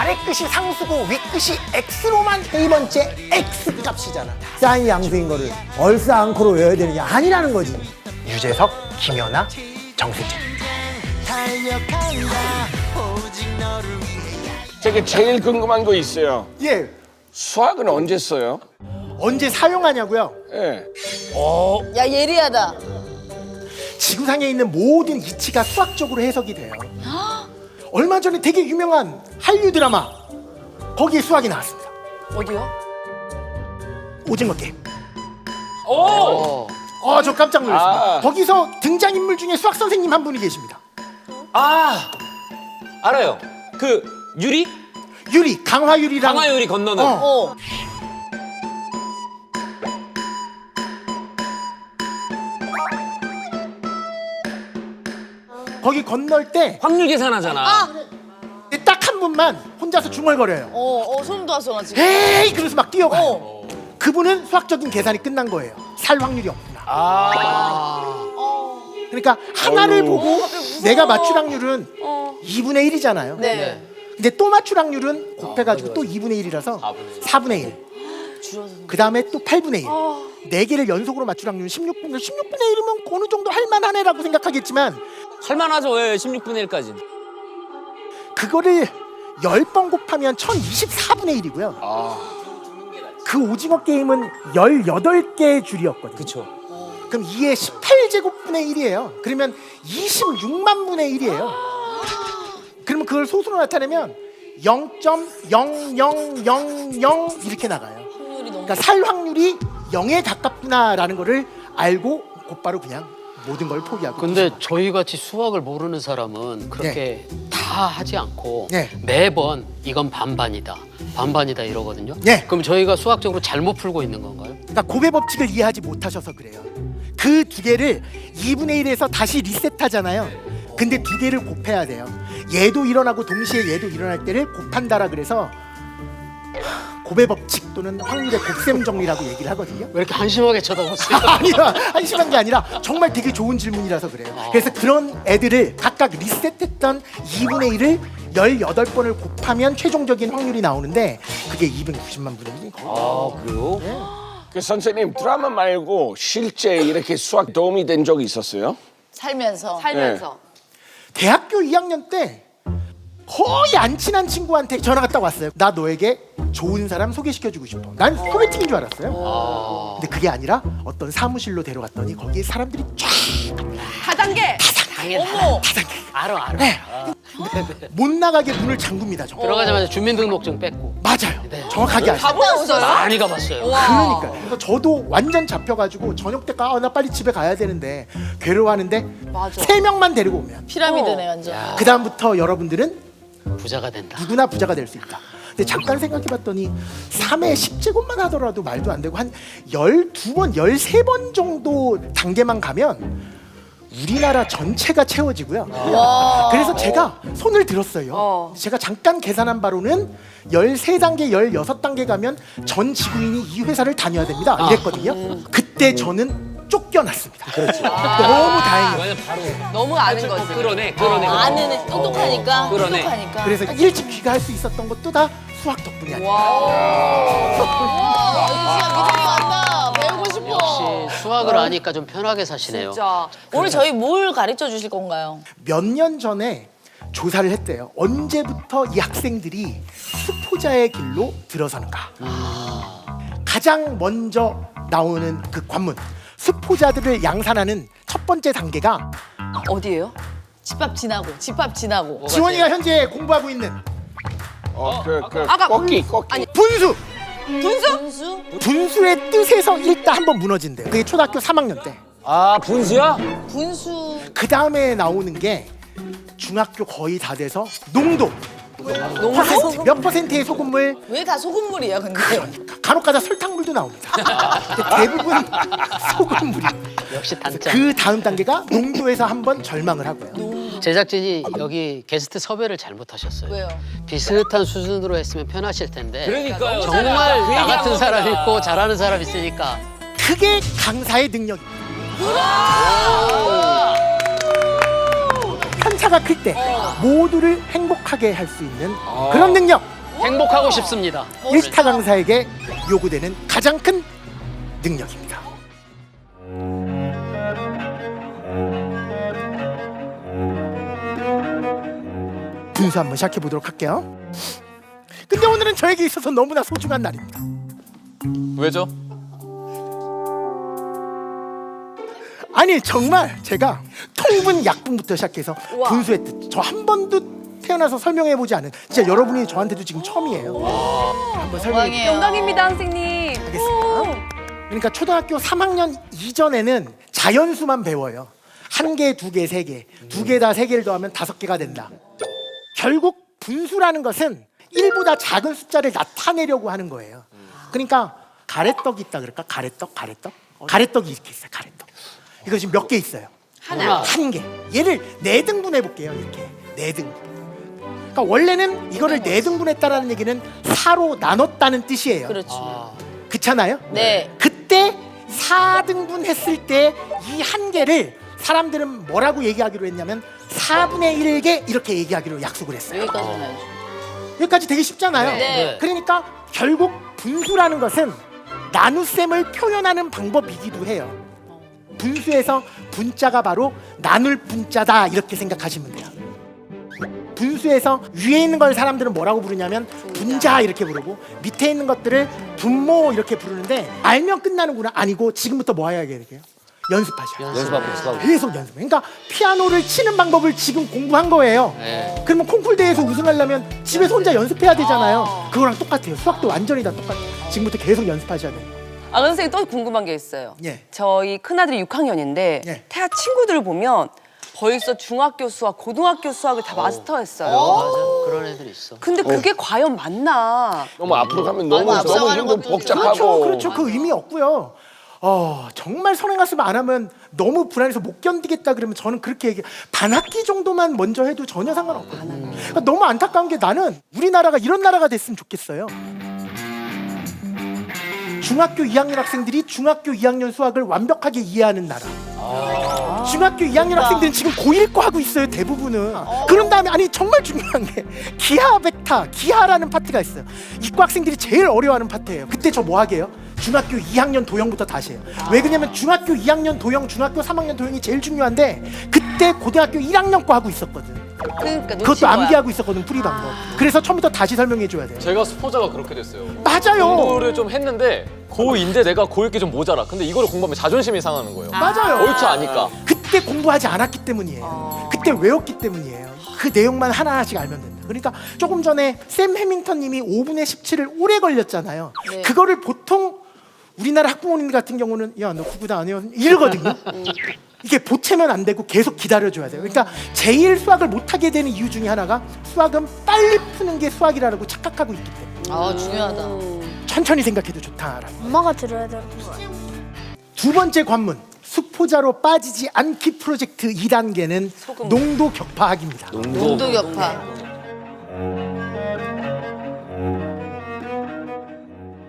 아래 끝이 상수고 위 끝이 X로만 세 번째 X 값이잖아. 사인 양수인 거를 얼싸 앙코로 외워야 되느냐? 아니라는 거지. 유재석, 김연아, 정수진. 제가 제일 궁금한 거 있어요. 예. 수학은 언제 써요? 언제 사용하냐고요? 예. 야 예리하다. 지구상에 있는 모든 이치가 수학적으로 해석이 돼요. 얼마 전에 되게 유명한 한류 드라마 거기에 수학이 나왔습니다. 어디요? 오징어 게임. 오! 저 깜짝 놀랐습니다. 아. 거기서 등장인물 중에 수학 선생님 한 분이 계십니다. 아! 알아요. 그 유리? 유리, 강화유리랑 강화유리 건너는. 어. 거기 건널 때 딱 확률 계산하잖아. 한 분만 혼자서 중얼거려요. 소름 돋았어 나 지금. 에이! 그러면서 막 뛰어가요. 그분은 수학적인 계산이 끝난 거예요. 살 확률이 없구나. 그러니까 하나를 보고 내가 맞출 확률은 2분의 1이잖아요. 네. 근데 또 맞출 확률은 곱해가지고 또 2분의 1이라서 4분의 1. 그 다음에 또 8분의 1. 네 개를 연속으로 맞출 확률은 16분의 1. 16분의 1이면 어느 정도 할만하네라고 생각하겠지만 할만하죠. 왜 16분의 1까지. 그거를 10번 곱하면 1024분의 1이고요. 그 오징어 게임은 18개의 줄이었거든요. 그쵸. 그럼 2의 18제곱분의 1이에요. 그러면 26만 분의 1이에요. 그러면 그걸 소수로 나타내면 0.0000 이렇게 나가요. 그러니까 살 확률이 0에 가깝구나라는 거를 알고 곧바로 그냥 모든 걸 포기하고. 근데 저희 같이 수학을 모르는 사람은 그렇게 다 하지 않고 네. 매번 이건 반반이다, 반반이다 이러거든요. 네. 그럼 저희가 수학적으로 잘못 풀고 있는 건가요? 그러니까 곱의 법칙을 이해하지 못하셔서 그래요. 그 두 개를 2분의 1에서 다시 리셋하잖아요. 근데 두 개를 곱해야 돼요. 얘도 일어나고 동시에 얘도 일어날 때를 곱한다라 그래서 곱의 법칙 또는 확률의 곱셈 정리라고 얘기를 하거든요. 왜 이렇게 한심하게 쳐다보세요? 아니야, 한심한 게 아니라 정말 되게 좋은 질문이라서 그래요. 그래서 그런 애들을 각각 리셋했던 2분의 1을 18번을 곱하면 최종적인 확률이 나오는데 그게 290만 분의 1이거든요. 아, 그래요? 그 선생님 드라마 말고 실제 이렇게 수학 도움이 된 적이 있었어요? 살면서. 대학교 2학년 때 거의 안 친한 친구한테 전화가 딱 왔어요. 나 너에게 좋은 사람 소개시켜주고 싶어. 난 소개팅인 줄 알았어요. 근데 그게 아니라 어떤 사무실로 데려갔더니 거기에 사람들이 쫙 다단계. 어머. 알아. 못 나가게 문을 잠굽니다. 정말. 들어가자마자 주민등록증 뺏고. 맞아요. 정확하게 아시죠. 가보셨어요? 많이 가봤어요. 그러니까 그래서 저도 완전 잡혀가지고 저녁 때 나 빨리 집에 가야 되는데 괴로워하는데 맞아. 3명만 데리고 오면 피라미드네 완전. 그 다음부터 여러분들은 부자가 된다. 누구나 부자가 될 수 있다. 근데 잠깐 생각해봤더니 3회 10제곱만 하더라도 말도 안 되고 한 12번, 13번 정도 단계만 가면 우리나라 전체가 채워지고요. 와. 그래서 제가 손을 들었어요. 제가 잠깐 계산한 바로는 13단계, 16단계 가면 전 지구인이 이 회사를 다녀야 됩니다. 이랬거든요. 그때 저는 쫓겨났습니다. 그렇지. 너무 다행이에요. 완전 바로. 너무 아는 거지. 그러네. 아는 애 똑똑하니까. 그러네. 똑똑하니까. 그래서 일찍 귀가할 수 있었던 것도 다 수학 덕분이 아니에요. 와. 진짜 믿음이 간다. 배우고 싶어. 역시 수학을 아니까 좀 편하게 사시네요. 진짜. 오늘 저희 뭘 가르쳐 주실 건가요? 몇 년 전에 조사를 했대요. 언제부터 이 학생들이 수포자의 길로 들어서는가. 가장 먼저 나오는 그 관문. 수포자들을 양산하는 첫 번째 단계가 어디예요? 집합 지나고. 지원이가 현재 공부하고 있는 아까 꺾기. 분수. 분수? 분수의 뜻에서 일단 한번 무너진대요. 그게 초등학교 3학년 때. 아, 분수야? 분수. 그 다음에 나오는 게 중학교 거의 다 돼서 농도. 농도? 몇 퍼센트의 소금물, 왜 다 소금물이야 근데? 간혹가다 설탕물도 나옵니다. 근데 대부분 소금물이. 역시 단짠. 그 다음 단계가 농도에서 한번 절망을 하고요. 제작진이 여기 게스트 섭외를 잘못하셨어요. 왜요? 비슷한 수준으로 했으면 편하실 텐데. 그러니까요. 정말 그 나 얘기한 같은 사람 겁니다. 있고 잘하는 사람 있으니까. 그게 강사의 능력입니다. 편차가 클 때 모두를 행복하게 할 수 있는 그런 능력. 행복하고 싶습니다. 1타 강사에게 요구되는 가장 큰 능력입니다. 분수 한번 시작해 보도록 할게요. 근데 오늘은 저에게 있어서 너무나 소중한 날입니다. 왜죠? 아니 정말 제가 통분 약분부터 시작해서 분수했듯 저 한 번도 태어나서 설명해보지 않은 진짜 여러분이 저한테도 지금 처음이에요. 한번 설명해 영광입니다, 선생님. 보겠습니다. 그러니까 초등학교 3학년 이전에는 자연수만 배워요. 1개, 2개, 3개, 2개 다 3개를 더하면 5개가 된다. 결국 분수라는 것은 1보다 작은 숫자를 나타내려고 하는 거예요. 그러니까 가래떡이 있다 그럴까? 가래떡? 가래떡이 이렇게 있어요. 가래떡. 이거 지금 몇 개 있어요? 하나. 1개. 얘를 4등분해 볼게요. 이렇게 4등분. 그러니까 원래는 이거를 4등분했다라는 얘기는 4로 나눴다는 뜻이에요. 그렇지. 그렇잖아요? 네. 그때 4등분 했을 때 이 1개를 사람들은 뭐라고 얘기하기로 했냐면 4분의 1개 이렇게 얘기하기로 약속을 했어요. 여기까지는 알죠. 여기까지 되게 쉽잖아요. 네. 그러니까 결국 분수라는 것은 나눗셈을 표현하는 방법이기도 해요. 분수에서 분자가 바로 나눌 분자다 이렇게 생각하시면 돼요. 분수에서 위에 있는 걸 사람들은 뭐라고 부르냐면 분자 이렇게 부르고 밑에 있는 것들을 분모 이렇게 부르는데 알면 끝나는구나. 아니고 지금부터 뭐 해야 돼요? 연습하셔야 돼요. 연습하고 계속 연습. 그러니까 피아노를 치는 방법을 지금 공부한 거예요. 네. 그러면 콩쿨 대회에서 우승하려면 집에서 혼자 연습해야 되잖아요. 그거랑 똑같아요. 수학도 완전히 다 똑같아요. 지금부터 계속 연습하셔야 돼요. 아, 선생님 또 궁금한 게 있어요. 예. 저희 큰아들이 6학년인데 예. 태아 친구들을 보면 벌써 중학교 수학, 고등학교 수학을 다 마스터했어요. 맞아. 그런 애들 있어. 근데 그게 과연 맞나? 너무 앞으로 가면 너무 앞서가는 힘들고 것도 복잡하고. 그렇죠. 그 의미 없고요. 정말 선행학습 안 하면 너무 불안해서 못 견디겠다 그러면 저는 그렇게 얘기해요. 반학기 정도만 먼저 해도 전혀 상관없거든요. 그러니까 너무 안타까운 게 나는 우리나라가 이런 나라가 됐으면 좋겠어요. 중학교 2학년 학생들이 중학교 2학년 수학을 완벽하게 이해하는 나라. 중학교 2학년 학생들은 지금 고1 거 하고 있어요. 대부분은. 그런 다음에 아니 정말 중요한 게 기하 벡터, 기하라는 파트가 있어요. 이과 학생들이 제일 어려워하는 파트예요. 그때 저 뭐 하게요? 중학교 2학년 도형부터 다시 해요. 왜 그러냐면 중학교 2학년 도형, 중학교 3학년 도형이 제일 중요한데 그때 고등학교 1학년 거 하고 있었거든. 그러니까 놓친 그것도 거야. 암기하고 있었거든. 풀이 방법. 그래서 처음부터 다시 설명해 줘야 돼요. 제가 수포자가 그렇게 됐어요. 맞아요. 공부를 좀 했는데 고2인데 내가 고1 게 좀 모자라. 근데 이거를 공부하면 자존심이 상하는 거예요. 맞아요. 옳지 아니까. 그때 공부하지 않았기 때문이에요. 그때 외웠기 때문이에요. 그 내용만 하나하나씩 알면 된다. 그러니까 조금 전에 샘 해밍턴 님이 5분의 17을 오래 걸렸잖아요. 네. 그거를 보통 우리나라 학부모님 같은 경우는 야 너 구구다 안 해요? 이러거든요. 이게 보채면 안 되고 계속 기다려줘야 돼요. 그러니까 제일 수학을 못하게 되는 이유 중에 하나가 수학은 빨리 푸는 게 수학이라고 착각하고 있기 때문에 중요하다. 천천히 생각해도 좋다라는. 엄마가 들어야 되는 거야. 두 번째 관문 수포자로 빠지지 않기 프로젝트 2단계는 농도 격파학입니다. 농도 격파.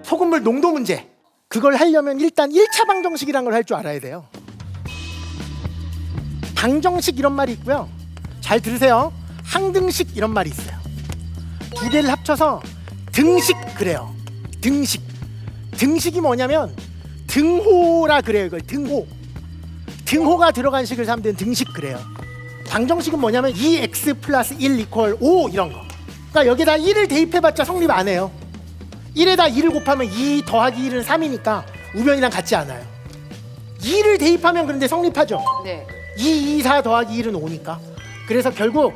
소금물 농도 문제. 그걸 하려면 일단 1차 방정식이라는 걸 할 줄 알아야 돼요. 방정식 이런 말이 있고요. 잘 들으세요. 항등식 이런 말이 있어요. 두 개를 합쳐서 등식 그래요. 등식. 등식이 뭐냐면 등호라 그래요. 이걸 등호. 등호가 들어간 식을 사람들은 등식 그래요. 방정식은 뭐냐면 2x 플러스 1 이퀄 5 이런 거. 그러니까 여기다 1을 대입해봤자 성립 안 해요. 1에다 2를 곱하면 2 더하기 1은 3이니까 우변이랑 같지 않아요. 2를 대입하면 그런데 성립하죠. 네. 2, 2, 4 더하기 1은 5니까. 그래서 결국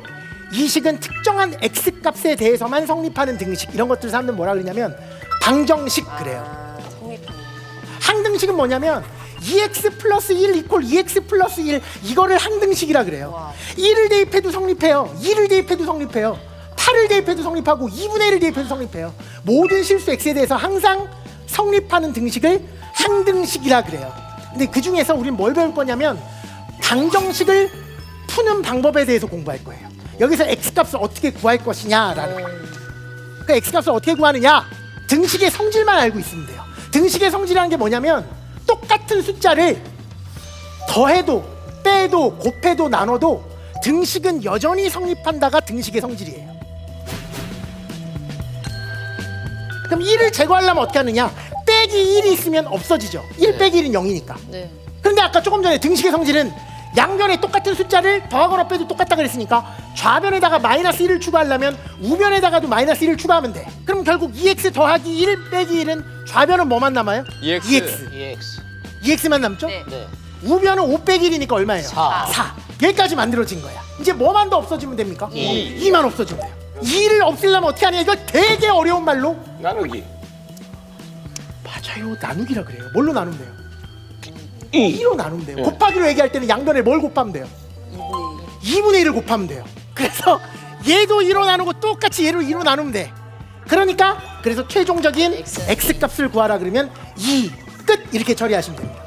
이 식은 특정한 x 값에 대해서만 성립하는 등식. 이런 것들 사람들은 뭐라 그러냐면 방정식 그래요. 항등식은 뭐냐면 2x 플러스 1 이퀄 2x 플러스 1 이거를 항등식이라 그래요. 1을 대입해도 성립해요. 2를 대입해도 성립해요. 8을 대입해도 성립하고 2분의 1을 대입해도 성립해요. 모든 실수 x에 대해서 항상 성립하는 등식을 항등식이라 그래요. 근데 그 중에서 우리는 뭘 배울 거냐면 방정식을 푸는 방법에 대해서 공부할 거예요. 여기서 x값을 어떻게 구할 것이냐라는 거예요. 그 x값을 어떻게 구하느냐? 등식의 성질만 알고 있으면 돼요. 등식의 성질이라는 게 뭐냐면 똑같은 숫자를 더해도 빼도 곱해도 나눠도 등식은 여전히 성립한다가 등식의 성질이에요. 그럼 1을 제거하려면 어떻게 하느냐? 빼기 1이 있으면 없어지죠. 1 빼기 1은 0이니까. 네. 그런데 아까 조금 전에 등식의 성질은 양변에 똑같은 숫자를 더하거나 빼도 똑같다 그랬으니까 좌변에다가 마이너스 1을 추가하려면 우변에다가도 마이너스 1을 추가하면 돼. 그럼 결국 2x 더하기 1 빼기 1은 좌변은 뭐만 남아요? 2x. EX. 2x만 남죠? 네. 네. 우변은 5 빼기 1이니까 얼마예요? 4. 4. 여기까지 만들어진 거야. 이제 뭐만 더 없어지면 됩니까? 2만 없어지면 돼요. 2를 없애려면 어떻게 하냐? 이거 되게 어려운 말로 나누기. 맞아요. 나누기라 그래요. 뭘로 나누면 돼요? 2. 2로 나누면 돼요. 곱하기로 얘기할 때는 양변에 뭘 곱하면 돼요? 2분의 1을 곱하면 돼요. 그래서 얘도 2로 나누고 똑같이 얘를 2로 나누면 돼. 그러니까 그래서 최종적인 x 값을 구하라 그러면 2 끝 이렇게 처리하시면 됩니다.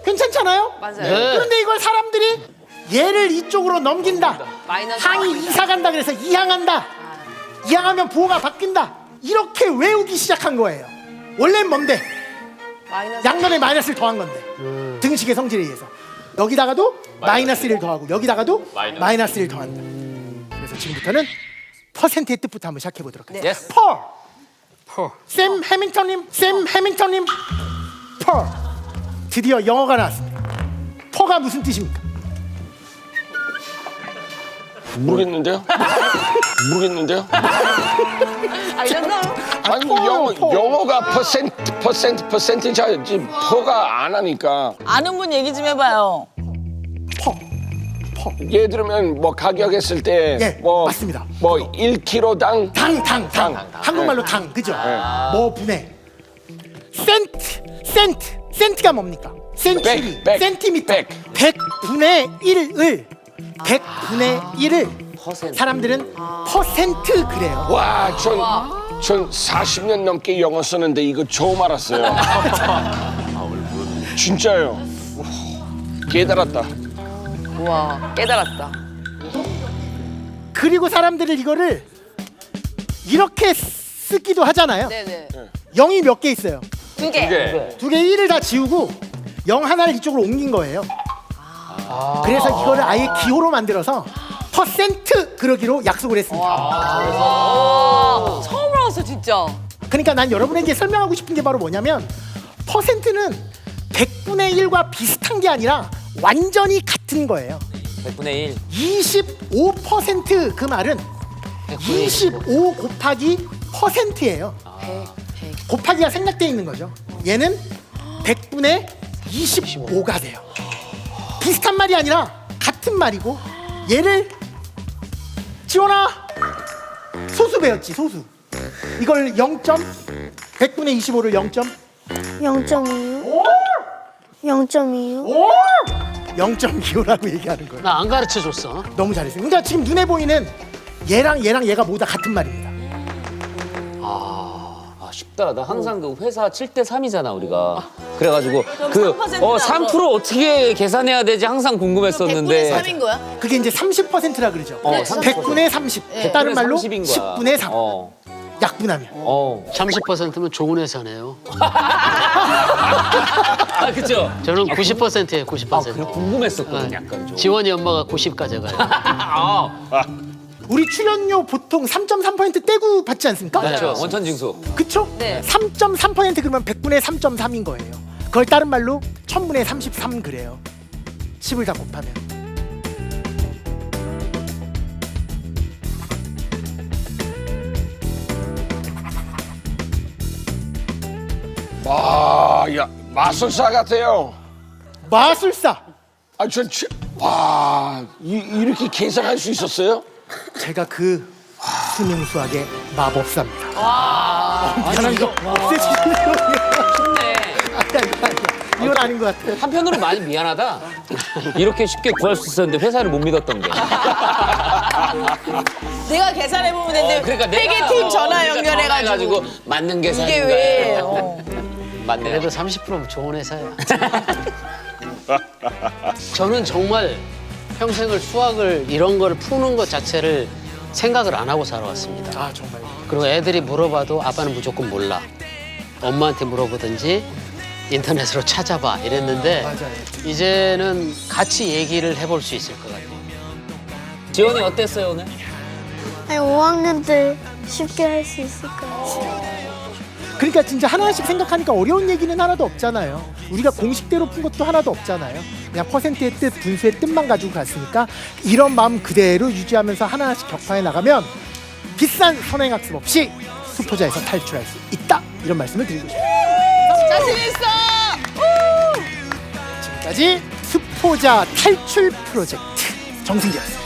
괜찮잖아요? 맞아요. 네. 그런데 이걸 사람들이 얘를 이쪽으로 넘긴다. 마이너스 항이 이사간다 그래서 이항한다. 이항하면 부호가 바뀐다. 이렇게 외우기 시작한 거예요. 원래는 뭔데? 마이너스 양면에 마이너스를 더한 건데 등식의 성질에 의해서 여기다가도 마이너스 1을 더하고 여기다가도 마이너스 1을 더한다. 그래서 지금부터는 퍼센트의 뜻부터 한번 시작해 보도록 하겠습니다. 예스. 샘 해밍턴님 퍼 드디어 영어가 나왔습니다. 퍼가 무슨 뜻입니까? 모르겠는데요? 모르겠는데요? 알렸나? 아니 퍼. 영어가 퍼센티지 퍼가 안 하니까 아는 분 얘기 좀 해봐요. 퍼 예를 들면 뭐 가격 했을 때 예, 뭐 맞습니다. 뭐 1kg당 당 한국말로 당 그죠? 뭐 분해 센트가 뭡니까? 센츄리 백, 센티미터 백. 100분의 1을 100분의 1을 퍼센트. 사람들은 퍼센트 그래요. 와, 전 40년 넘게 영어 쓰는데 이거 처음 알았어요. 진짜요. 깨달았다. 우와 깨달았다. 그리고 사람들은 이거를 이렇게 쓰기도 하잖아요. 네네. 0이 몇 개 있어요? 2개. 두 개 1을 다 지우고 0 하나를 이쪽으로 옮긴 거예요. 그래서 이거를 아예 기호로 만들어서 퍼센트 그러기로 약속을 했습니다. 처음 알았어 진짜. 그러니까 난 여러분에게 설명하고 싶은 게 바로 뭐냐면 퍼센트는 100분의 1과 비슷한 게 아니라 완전히 같은 거예요. 100분의 1. 25% 그 말은 25 곱하기 퍼센트예요. 곱하기가 생략되어 있는 거죠. 얘는 100분의 25가 돼요. 비슷한 말이 아니라 같은 말이고 얘를 지원아 소수 배웠지 소수. 이걸 100분의 25를 0.2요? 0.2요? 0.25라고 얘기하는 거예요. 나 안 가르쳐 줬어. 너무 잘했어요. 그러니까 지금 눈에 보이는 얘랑 얘가 모두 같은 말입니다. 아 쉽다. 나 항상 그 회사 7대 3이잖아 우리가. 그래가지고 그 3% 3% 어떻게 계산해야 되지 항상 궁금했었는데. 100분의 3인 거야? 그게 이제 30%라 그러죠. 네, 100분의 30. 다른 말로 30인 거야. 10분의 3. 어. 약분하면. 30%면 좋은 회사네요. 아 그죠. 저는 90%예요. 90%. 아 그래 궁금했었거든 약간 좀. 지원이 엄마가 90 가져가요. 우리 출연료 보통 3.3% 떼고 받지 않습니까? 그렇죠. 원천 징수. 그쵸? 네. 3.3% 그러면 100분의 3.3인 거예요. 그걸 다른 말로 1000분의 33 그래요. 10을 다 곱하면. 와, 야 마술사 같아요. 마술사. 이렇게 계산할 수 있었어요? 제가 그 수능 수학의 마법사입니다. 미안한 거 없애주시려고. 쉽네. 이건 아닌 것 같아요. 한편으로 많이 미안하다. 이렇게 쉽게 구할 수 있었는데 회사를 못 믿었던 게. 내가 계산해보면 되는데 그러니까 회계팀 전화 내가 연결해가지고 전화해가지고 맞는 계산인가. 이게 왜? 맞네. 그래도 30%면 좋은 회사야. 저는 정말 평생을 수학을 이런 걸 푸는 것 자체를 생각을 안 하고 살아왔습니다. 아 정말. 그리고 애들이 물어봐도 아빠는 무조건 몰라. 엄마한테 물어보든지 인터넷으로 찾아봐 이랬는데 맞아요. 이제는 같이 얘기를 해볼 수 있을 것 같아요. 지원이 어땠어요 오늘? 아니 5학년들 쉽게 할 수 있을까요? 그러니까 진짜 하나씩 생각하니까 어려운 얘기는 하나도 없잖아요. 우리가 공식대로 푼 것도 하나도 없잖아요. 그냥 퍼센트의 뜻, 분수의 뜻만 가지고 갔으니까 이런 마음 그대로 유지하면서 하나씩 격파해 나가면 비싼 선행학습 없이 수포자에서 탈출할 수 있다. 이런 말씀을 드리고 싶습니다. 자신 있어. 지금까지 수포자 탈출 프로젝트 정승재였습니다.